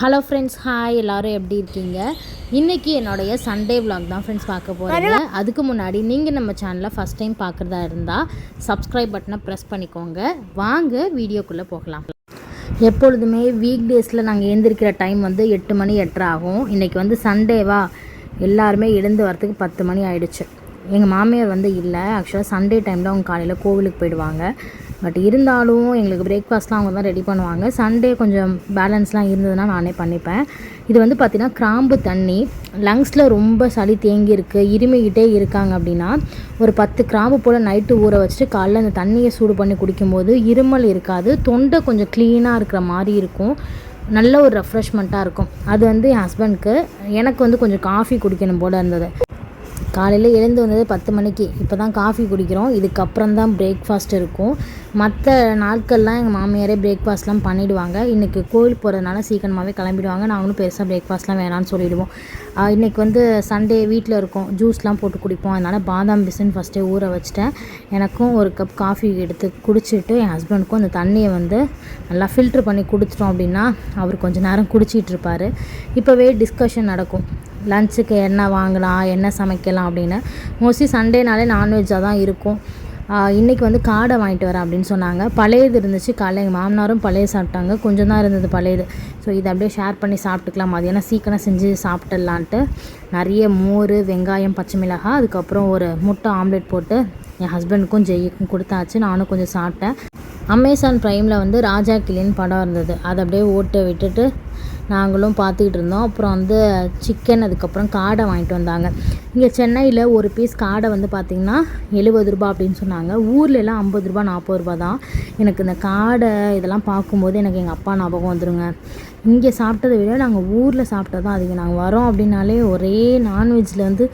Hello friends, hi. எல்லோரும் எப்படி இருக்கீங்க? இன்றைக்கி என்னுடைய சண்டே விலாக் தான் ஃப்ரெண்ட்ஸ் பார்க்க போகிறீங்க. அதுக்கு முன்னாடி நீங்கள் நம்ம சேனலை ஃபஸ்ட் டைம் பார்க்குறதா இருந்தால் சப்ஸ்கிரைப் பட்டனை ப்ரெஸ் பண்ணிக்கோங்க. வாங்க வீடியோக்குள்ளே போகலாம். எப்பொழுதுமே வீக் டேஸில் நாங்கள் எழுந்திருக்கிற டைம் வந்து 8 மணி 8:30 ஆகும். இன்றைக்கி வந்து சண்டேவா, எல்லாருமே எழுந்து வரத்துக்கு 10 மணி ஆகிடுச்சு. எங்கள் மாமியார் வந்து இல்லை. ஆக்சுவலாக சண்டே டைமில் அவங்க காலையில் கோவிலுக்கு போயிடுவாங்க. பட் இருந்தாலும் எங்களுக்கு பிரேக்ஃபாஸ்ட்லாம் அவங்க தான் ரெடி பண்ணுவாங்க. சண்டே கொஞ்சம் பேலன்ஸ்லாம் இருந்ததுன்னா நானே பண்ணிப்பேன். இது வந்து பார்த்திங்கன்னா கிராம்பு தண்ணி. லங்ஸில் ரொம்ப சளி தேங்கியிருக்கு, இருமிக்கிட்டே இருக்காங்க அப்படின்னா ஒரு 10 கிராம்பு போல் நைட்டு ஊற வச்சுட்டு காலைல அந்த தண்ணியை சூடு பண்ணி குடிக்கும்போது இருமல் இருக்காது, தொண்டை கொஞ்சம் க்ளீனாக இருக்கிற மாதிரி இருக்கும், நல்ல ஒரு ரெஃப்ரெஷ்மெண்ட்டாக இருக்கும். அது வந்து என் ஹஸ்பண்ட்க்கு. எனக்கு வந்து கொஞ்சம் காஃபி குடிக்கணும் போல் இருந்தது. காலையில் எழுந்து வந்தது 10 மணிக்கு. இப்போ தான் காஃபி குடிக்கிறோம். இதுக்கப்புறம் தான் பிரேக்ஃபாஸ்ட் இருக்கும். மற்ற நாட்கள்லாம் எங்கள் மாமியாரே பிரேக்ஃபாஸ்ட்லாம் பண்ணிவிடுவாங்க. இன்றைக்கி கோயில் போகிறதுனால சீக்கிரமாகவே கிளம்பிடுவாங்க. நாங்களும் பெருசாக பிரேக்ஃபாஸ்ட்லாம் வேணான்னு சொல்லிவிடுவோம். இன்றைக்கி வந்து சண்டே வீட்டில் இருக்கோம், ஜூஸ்லாம் போட்டு குடிப்போம். அதனால் பாதாம் பிசின் ஃபஸ்ட்டே ஊற வச்சுட்டேன். எனக்கும் ஒரு கப் காஃபி எடுத்து குடிச்சிட்டு என் ஹஸ்பண்டுக்கும் அந்த தண்ணியை வந்து நல்லா ஃபில்ட்ரு பண்ணி கொடுத்துட்டோம் அப்படின்னா அவர் கொஞ்சம் நேரம் குடிச்சிட்டு இருப்பார். இப்போவே டிஸ்கஷன் நடக்கும், லஞ்சுக்கு என்ன வாங்கலாம், என்ன சமைக்கலாம் அப்படின்னு. மோஸ்ட்லி சண்டேனாலே நான்வெஜ்ஜாக தான் இருக்கும். இன்றைக்கி வந்து காடை வாங்கிட்டு வரேன் அப்படின்னு சொன்னாங்க. பழையது இருந்துச்சு. காலையில் எங்கள் மாமனாரும் பழைய சாப்பிட்டாங்க, கொஞ்சம் தான் இருந்தது பழையது. ஸோ இதை அப்படியே ஷேர் பண்ணி சாப்பிட்டுக்கலாம், மதியானம் சீக்கிரம் செஞ்சு சாப்பிட்டுடலான்ட்டு நிறைய மோர், வெங்காயம், பச்சை மிளகாய், அதுக்கப்புறம் ஒரு முட்டை ஆம்லேட் போட்டு என் ஹஸ்பண்டுக்கும் ஜெய்க்கும் கொடுத்தாச்சு. நானும் கொஞ்சம் சாப்பிட்டேன். அமேசான் ப்ரைமில் வந்து ராஜா கிளின்னு படம் இருந்தது, அதை அப்படியே ஓட்ட விட்டுட்டு நாங்களும் பார்த்துக்கிட்டு இருந்தோம். அப்புறம் வந்து சிக்கன், அதுக்கப்புறம் காடை வாங்கிட்டு வந்தாங்க. இங்கே சென்னையில் ஒரு பீஸ் காடை வந்து பார்த்திங்கன்னா 70 ரூபா அப்படின்னு சொன்னாங்க. ஊர்லெலாம் 50 ரூபா 40 ரூபா தான். எனக்கு இந்த காடை இதெல்லாம் பார்க்கும்போது எனக்கு எங்கள் அப்பா ஞாபகம் வந்துடுங்க. இங்கே சாப்பிட்டதை விட நாங்கள் ஊரில் சாப்பிட்டது தான் அதிகம். நாங்கள் வரோம் அப்படின்னாலே ஒரே நான்வெஜ்ஜில் வந்து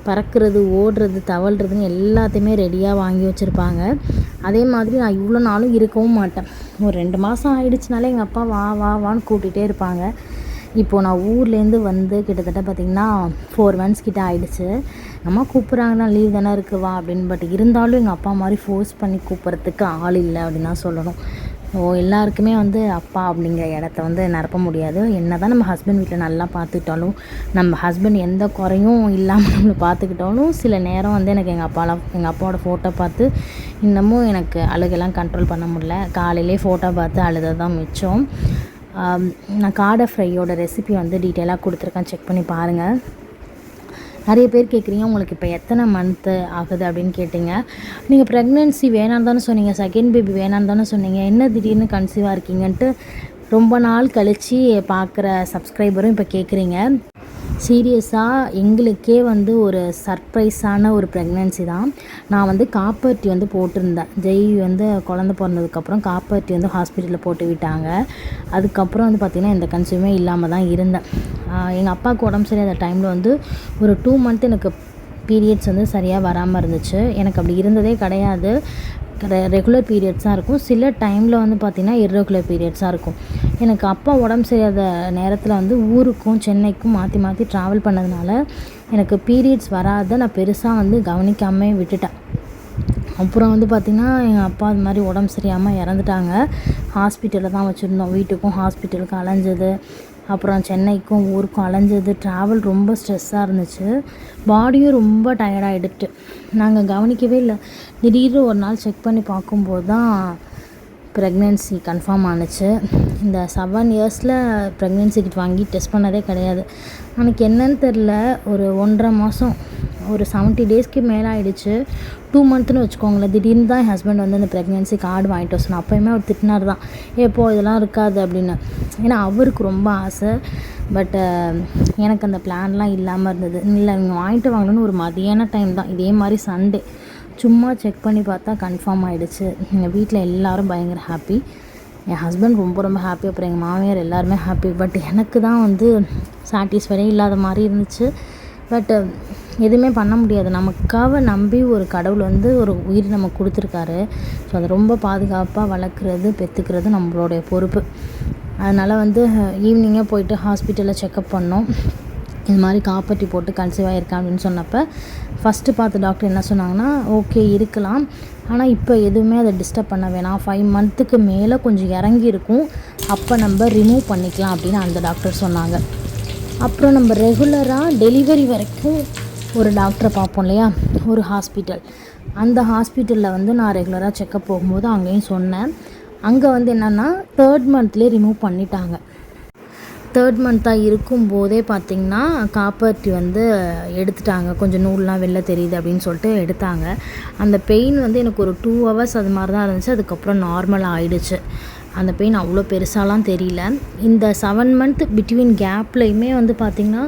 பறக்கிறது, ஓடுறது, தவழ்கிறதுன்னு எல்லாத்தையுமே ரெடியாக வாங்கி வச்சுருப்பாங்க. அதே மாதிரி நான் இவ்வளோ நாளும் இருக்கவும் மாட்டேன். ஒரு 2 மாதம் ஆகிடுச்சினாலே எங்கள் அப்பா வா வா வான்னு கூட்டிகிட்டே இருப்பாங்க. இப்போது நான் ஊர்லேருந்து வந்து கிட்டத்தட்ட பார்த்திங்கன்னா 4 months கிட்ட ஆகிடுச்சு. அம்மா கூப்பிட்றாங்கன்னா லீவ் தானே இருக்குது வா அப்படின்னு. பட் இருந்தாலும் எங்கள் அப்பா மாதிரி ஃபோர்ஸ் பண்ணி கூப்பிட்றதுக்கு ஆள் இல்லை அப்படின்னு தான் சொல்லணும். எல்லாருக்குமே வந்து அப்பா அப்படிங்கிற இடத்த வந்து நிரப்ப முடியாது. என்ன தான் நம்ம ஹஸ்பண்ட் வீட்டில் நல்லா பார்த்துக்கிட்டாலும், நம்ம ஹஸ்பண்ட் எந்த குறையும் இல்லாமல் நம்மளை பார்த்துக்கிட்டாலும் சில நேரம் வந்து எனக்கு எங்கள் அப்பாவோட ஃபோட்டோ பார்த்து இன்னமும் எனக்கு அழுகெல்லாம் கண்ட்ரோல் பண்ண முடியல. காலையிலே ஃபோட்டோ பார்த்து அழுது தான் மிச்சம். நான் காடை ஃப்ரையோட ரெசிபி வந்து டீட்டெயிலாக கொடுத்துருக்கேன், செக் பண்ணி பாருங்கள். நிறைய பேர் கேட்குறீங்க, உங்களுக்கு இப்போ எத்தனை மந்த்து ஆகுது அப்படின்னு கேட்டிங்க. நீங்கள் ப்ரெக்னென்சி வேணான்னு தானே சொன்னீங்க, செகண்ட் பேபி வேணான்னு தானே சொன்னீங்க, என்ன திடீர்னு கன்சீவாக இருக்கீங்கன்ட்டு ரொம்ப நாள் கழித்து பார்க்குற சப்ஸ்கிரைபரும் இப்போ கேட்குறீங்க. சீரியஸாக எங்களுக்கே வந்து ஒரு சர்ப்ரைஸான ஒரு ப்ரெக்னென்சி தான். நான் வந்து காப்பர்ட்டி வந்து போட்டிருந்தேன். ஜெய் வந்து குழந்த பிறந்ததுக்கப்புறம் காப்பர்ட்டி வந்து ஹாஸ்பிட்டலில் போட்டு விட்டாங்க. அதுக்கப்புறம் வந்து பார்த்திங்கன்னா எந்த கன்சியூமே இல்லாமல் தான் இருந்தேன். எங்கள் அப்பாவுக்கு உடம்பு சரியாக அந்த டைமில் வந்து ஒரு 2 month எனக்கு பீரியட்ஸ் வந்து சரியாக வராமல் இருந்துச்சு. எனக்கு அப்படி இருந்ததே கிடையாது. ரெகுலர் பீரியட்ஸாக இருக்கும். சில டைமில் வந்து பார்த்திங்கன்னா இர்ரெகுலர் பீரியட்ஸாக இருக்கும். எனக்கு அப்பா உடம்பு சரியாத நேரத்தில் வந்து ஊருக்கும் சென்னைக்கும் மாற்றி மாற்றி ட்ராவல் பண்ணதுனால எனக்கு பீரியட்ஸ் வராத நான் பெருசாக வந்து கவனிக்காமல் விட்டுட்டேன். அப்புறம் வந்து பார்த்திங்கன்னா எங்கள் அப்பா அது மாதிரி உடம்பு சரியாமல் இறந்துட்டாங்க. ஹாஸ்பிட்டலில் தான் வச்சுருந்தோம். வீட்டுக்கும் ஹாஸ்பிட்டலுக்கும் அலைஞ்சது, அப்புறம் சென்னைக்கும் ஊருக்கும் அலைஞ்சது, ட்ராவல் ரொம்ப ஸ்ட்ரெஸ்ஸாக இருந்துச்சு. பாடியும் ரொம்ப டயர்டாகிடுட்டு. நாங்கள் கவனிக்கவே இல்லை. திடீர்னு ஒரு நாள் செக் பண்ணி பார்க்கும்போது தான் ப்ரெக்னென்சி கன்ஃபார்ம் ஆணுச்சு. இந்த 7 yearsல் ப்ரெக்னென்சி கிட் வாங்கி டெஸ்ட் பண்ணதே கிடையாது. எனக்கு என்னன்னு தெரில, ஒரு 1.5 மாதம், ஒரு 70 daysக்கு மேலே ஆகிடுச்சு. 2 monthsன்னு வச்சுக்கோங்களேன். திடீர்னு தான் என் ஹஸ்பண்ட் வந்து அந்த ப்ரெக்னென்சி கார்டு வாங்கிட்டு வர சொன்னேன். அப்போயுமே அவர் திட்டினார் தான், எப்போ இதெல்லாம் இருக்காது அப்படின்னு. ஏன்னா அவருக்கு ரொம்ப ஆசை. பட் எனக்கு அந்த பிளான்லாம் இல்லாமல் இருந்தது. இல்லை, இவங்க வாங்கிட்டு வாங்கணுன்னு ஒரு மதியான டைம் தான், இதே மாதிரி சண்டே சும்மா செக் பண்ணி பார்த்தா கன்ஃபார்ம் ஆகிடுச்சு. எங்கள் வீட்டில் எல்லோரும் பயங்கர ஹாப்பி. என் ஹஸ்பண்ட் ரொம்ப ரொம்ப ஹாப்பி. அப்புறம் எங்கள் மாமியார் எல்லாருமே ஹாப்பி. பட் எனக்கு தான் வந்து சாட்டிஸ்ஃபைடே இல்லாத மாதிரி இருந்துச்சு. பட் எதுவுமே பண்ண முடியாது. நமக்காக நம்பி ஒரு கடவுள் வந்து ஒரு உயிர் நமக்கு கொடுத்துருக்காரு. ஸோ அதை ரொம்ப பாதுகாப்பாக வளர்க்குறது, பெற்றுக்கிறது நம்மளுடைய பொறுப்பு. அதனால் வந்து ஈவினிங்கே போயிட்டு ஹாஸ்பிட்டலில் செக்கப் பண்ணோம். இது மாதிரி காப்பர்ட்டி போட்டு கன்சீவ் ஆகிருக்கேன் அப்படின்னு சொன்னப்போ ஃபஸ்ட்டு பார்த்த டாக்டர் என்ன சொன்னாங்கன்னா, ஓகே இருக்கலாம், ஆனால் இப்போ எதுவுமே அதை டிஸ்டர்ப் பண்ண வேணாம், 5 மந்த்துக்கு மேலே கொஞ்சம் இறங்கி இருக்கும், அப்போ நம்ம ரிமூவ் பண்ணிக்கலாம் அப்படின்னு அந்த டாக்டர் சொன்னாங்க. அப்புறம் நம்ம ரெகுலராக டெலிவரி வரைக்கும் ஒரு டாக்டரை பார்ப்போம் இல்லையா, ஒரு ஹாஸ்பிட்டல். அந்த ஹாஸ்பிட்டலில் வந்து நான் ரெகுலராக செக்கப் போகும்போது அங்கேயும் சொன்னேன். அங்கே வந்து என்னென்னா 3rd மந்த்லேயே ரிமூவ் பண்ணிட்டாங்க. 3rd மந்த்தாக இருக்கும்போதே பார்த்திங்கன்னா காப்பர்ட்டி வந்து எடுத்துட்டாங்க. கொஞ்சம் நூல்லாம் வெளில தெரியுது அப்படின்னு சொல்லிட்டு எடுத்தாங்க. அந்த பெயின் வந்து எனக்கு ஒரு 2 hours அது மாதிரி தான் இருந்துச்சு. அதுக்கப்புறம் நார்மலாக ஆகிடுச்சு. அந்த பெயின் அவ்வளோ பெருசாலாம் தெரியல. இந்த 7 மந்த் பிட்வீன் கேப்லையுமே வந்து பார்த்திங்கன்னா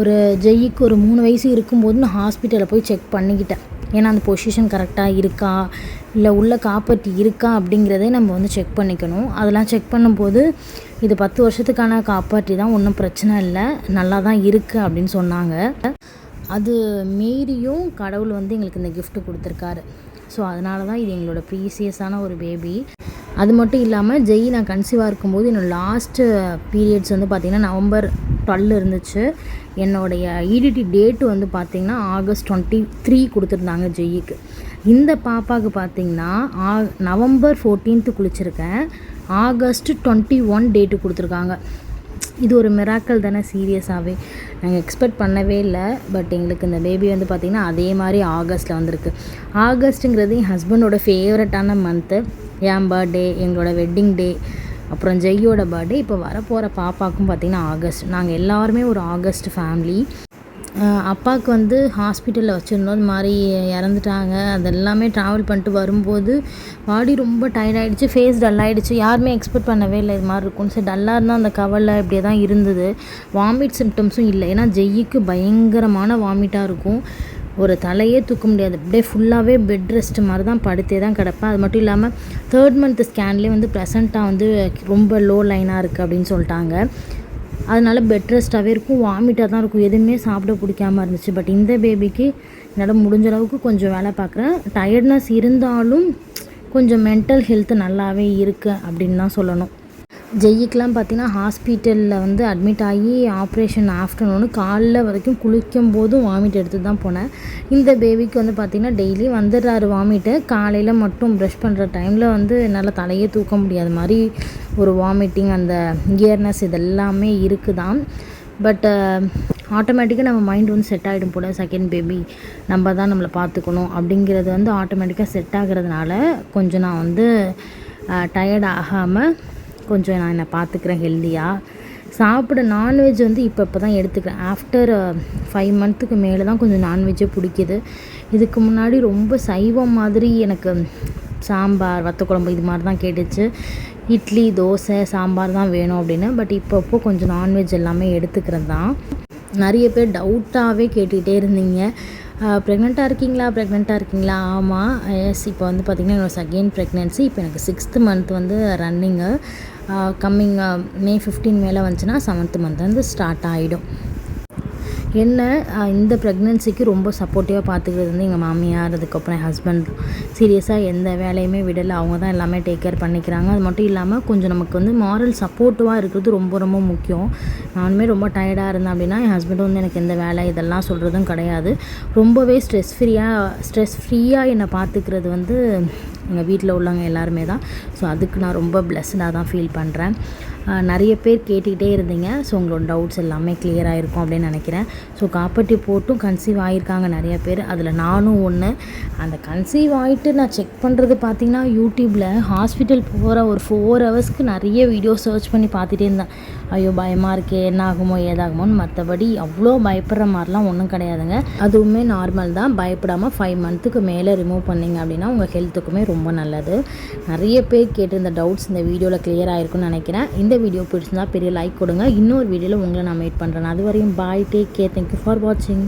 ஒரு ஜெய்யிக்கு ஒரு 3 வயசு இருக்கும்போது நான் ஹாஸ்பிட்டலில் போய் செக் பண்ணிக்கிட்டேன். ஏன்னா அந்த பொசிஷன் கரெக்டாக இருக்கா, இல்லை உள்ள காப்பர்ட்டி இருக்கா அப்படிங்கிறதே நம்ம வந்து செக் பண்ணிக்கணும். அதெல்லாம் செக் பண்ணும்போது இது 10 வருஷத்துக்கான காப்பர்ட்டி தான், ஒன்றும் பிரச்சனை இல்லை, நல்லா தான் இருக்குது அப்படின்னு சொன்னாங்க. அது மீறியும் கடவுள் வந்து எங்களுக்கு இந்த gift கொடுத்துருக்காரு. ஸோ அதனால தான் இது எங்களோட ப்ரீசியஸான ஒரு பேபி. அது மட்டும் இல்லாமல் ஜெய் நான் கன்சீவாக இருக்கும்போது என்னோடய லாஸ்ட்டு பீரியட்ஸ் வந்து பார்த்திங்கன்னா November 12 இருந்துச்சு. என்னோடைய EDT டேட்டு வந்து பார்த்திங்கன்னா August 23 கொடுத்துருந்தாங்க ஜெய்யிக்கு. இந்த பாப்பாவுக்கு பார்த்திங்கன்னா November 14 குளிச்சிருக்கேன், August 21 டேட்டு கொடுத்துருக்காங்க. இது ஒரு மிராக்கல் தானே, சீரியஸாகவே நாங்கள் எக்ஸ்பெக்ட் பண்ணவே இல்லை. பட் எங்களுக்கு இந்த பேபி வந்து பார்த்திங்கன்னா அதே மாதிரி ஆகஸ்ட்டில் வந்திருக்கு. ஆகஸ்ட்டுங்கிறது என் ஹஸ்பண்டோட ஃபேவரட்டான மந்த்து. என் பர்த்டே, எங்களோட வெட்டிங் டே, அப்புறம் ஜெய்யோட பர்த்டே, இப்போ வரப்போகிற பாப்பாவுக்கும் பார்த்திங்கன்னா ஆகஸ்ட். நாங்கள் எல்லாருமே ஒரு ஆகஸ்ட் ஃபேமிலி. அப்பாவுக்கு வந்து ஹாஸ்பிட்டலில் வச்சுருந்தோம், இது மாதிரி இறந்துட்டாங்க. அதெல்லாமே ட்ராவல் பண்ணிட்டு வரும்போது பாடி ரொம்ப டயர்டாகிடுச்சு, ஃபேஸ் டல்லாகிடுச்சு. யாருமே எக்ஸ்பெக்ட் பண்ணவே இல்லை இது மாதிரி இருக்கும். சரி, டல்லாக இருந்தால் அந்த கவலை இப்படியே தான் இருந்தது. வாமிட் சிம்டம்ஸும் இல்லை, ஏன்னா ஜெய்யிக்கு பயங்கரமான வாமிட்டாக இருக்கும். ஒரு தலையே தூக்க முடியாது, அப்படியே ஃபுல்லாகவே பெட் ரெஸ்ட் மாதிரி தான் படுத்தே தான் கிடப்பேன். அது மட்டும் இல்லாமல் 3rd மந்த் ஸ்கேன்லேயே வந்து ப்ரெசண்ட்டாக வந்து ரொம்ப லோ லைனாக இருக்குது அப்படின்னு சொல்லிட்டாங்க. அதனால் பெட் ரெஸ்ட்டாகவே இருக்கும், வாமிட்டாக தான் இருக்கும், எதுவுமே சாப்பிட பிடிக்காமல் இருந்துச்சு. பட் இந்த பேபிக்கு என்னால் முடிஞ்ச அளவுக்கு கொஞ்சம் வேலை பார்க்குறேன். டயர்ட்னஸ் இருந்தாலும் கொஞ்சம் மென்டல் ஹெல்த்து நல்லாவே இருக்குது அப்படின்னு தான் சொல்லணும். ஜெய்யிக்கெலாம் பார்த்திங்கன்னா ஹாஸ்பிட்டலில் வந்து அட்மிட் ஆகி ஆப்ரேஷன் ஆஃப்டர்நூனு காலைல வரைக்கும் குளிக்கும் போதும் வாமிட் எடுத்து தான் போனேன். இந்த பேபிக்கு வந்து பார்த்திங்கன்னா டெய்லி வந்துடுறாரு வாமிட்டு. காலையில் மட்டும் ப்ரஷ் பண்ணுற டைமில் வந்து என்னால் தலையே தூக்க முடியாத மாதிரி ஒரு வாமிட்டிங், அந்த கியர்னஸ் இதெல்லாமே இருக்குது தான். பட் ஆட்டோமேட்டிக்காக நம்ம மைண்ட் வந்து செட் ஆகிடும் போல், செகண்ட் பேபி நம்ம தான் நம்மளை பார்த்துக்கணும் அப்படிங்கிறது வந்து ஆட்டோமேட்டிக்காக செட் ஆகிறதுனால கொஞ்சம் நான் வந்து டயர்ட் ஆகாமல் கொஞ்சம் நான் என்னை பார்த்துக்கிறேன் ஹெல்த்தியாக. சாப்பிட நான்வெஜ் வந்து இப்போ தான் எடுத்துக்கிறேன். ஆஃப்டர் 5 மந்த்துக்கு மேலே தான் கொஞ்சம் நான்வெஜ்ஜே பிடிக்குது. இதுக்கு முன்னாடி ரொம்ப சைவம் மாதிரி எனக்கு சாம்பார், வத்தக்குழம்பு இது மாதிரி தான் கேட்டுச்சு. இட்லி, தோசை, சாம்பார் தான் வேணும் அப்படின்னு. பட் இப்போ கொஞ்சம் நான்வெஜ் எல்லாமே எடுத்துக்கிறேன் தான். நிறைய பேர் டவுட்டாகவே கேட்டுக்கிட்டே இருந்தீங்க, ப்ரெக்னெண்ட்டாக இருக்கீங்களா? ஆமாம், எஸ். இப்போ வந்து பார்த்திங்கன்னா என்னோட செகண்ட் ப்ரெக்னென்சி. இப்போ எனக்கு 6th மந்த் வந்து ரன்னிங்கு. கம்மிங் May 15 மேலே வந்துச்சுன்னா 7th மந்த் வந்து ஸ்டார்ட் ஆகிடும். என்ன இந்த ப்ரெக்னென்சிக்கு ரொம்ப சப்போர்ட்டிவாக பார்த்துக்கிறது வந்து எங்கள் மாமியார், அதுக்கப்புறம் என் ஹஸ்பண்ட். சீரியஸாக எந்த வேலையுமே விடலை, அவங்க தான் எல்லாமே டேக் கேர் பண்ணிக்கிறாங்க. அது மட்டும் இல்லாமல் கொஞ்சம் நமக்கு வந்து மாரல் சப்போர்ட்டிவாக இருக்கிறது ரொம்ப ரொம்ப முக்கியம். நானுமே ரொம்ப டயர்டாக இருந்தேன் அப்படின்னா என் ஹஸ்பண்ட் வந்து எனக்கு எந்த வேலை இதெல்லாம் சொல்கிறதும் கிடையாது. ரொம்பவே ஸ்ட்ரெஸ் ஃப்ரீயாக என்னை பார்த்துக்கிறது வந்து எங்கள் வீட்டில் உள்ளவங்க எல்லாருமே தான். ஸோ அதுக்கு நான் ரொம்ப பிளெஸ்டாக தான் ஃபீல் பண்ணுறேன். நிறைய பேர் கேட்டுக்கிட்டே இருந்தீங்க. ஸோ உங்களோட டவுட்ஸ் எல்லாமே கிளியராக இருக்கும் அப்படின்னு நினைக்கிறேன். ஸோ காப்பர்ட்டி போட்டும் கன்சீவ் ஆகியிருக்காங்க நிறைய பேர், அதில் நானும் ஒன்று. அந்த கன்சீவ் ஆகிட்டு நான் செக் பண்ணுறது பார்த்திங்கன்னா யூடியூப்பில் ஹாஸ்பிட்டல் போகிற ஒரு 4 ஹவர்ஸ்க்கு நிறைய வீடியோ சர்ச் பண்ணி பார்த்துட்டே இருந்தேன். ஐயோ பயமாக இருக்கே, என்ன ஆகுமோ ஏதாகுமோன்னு. மற்றபடி அவ்வளோ பயப்படுற மாதிரிலாம் ஒன்றும் கிடையாதுங்க. அதுவுமே நார்மல் தான். பயப்படாமல் 5 மந்த்துக்கு மேலே ரிமூவ் பண்ணிங்க அப்படின்னா உங்கள் ஹெல்த்துக்குமே ரொம்ப நல்லது. நிறைய பேர் கேட்டு இந்த டவுட்ஸ் இந்த வீடியோவில் கிளியர் ஆகிருக்குன்னு நினைக்கிறேன். இந்த வீடியோ பிடிச்சிருந்தா பெரிய லைக் கொடுங்க. இன்னொரு வீடியோவில் உங்களை நான் மீட் பண்ணுறேன். அது வரையும் பாய், டேக் கேர், தேங்க்யூ ஃபார் வாட்சிங்.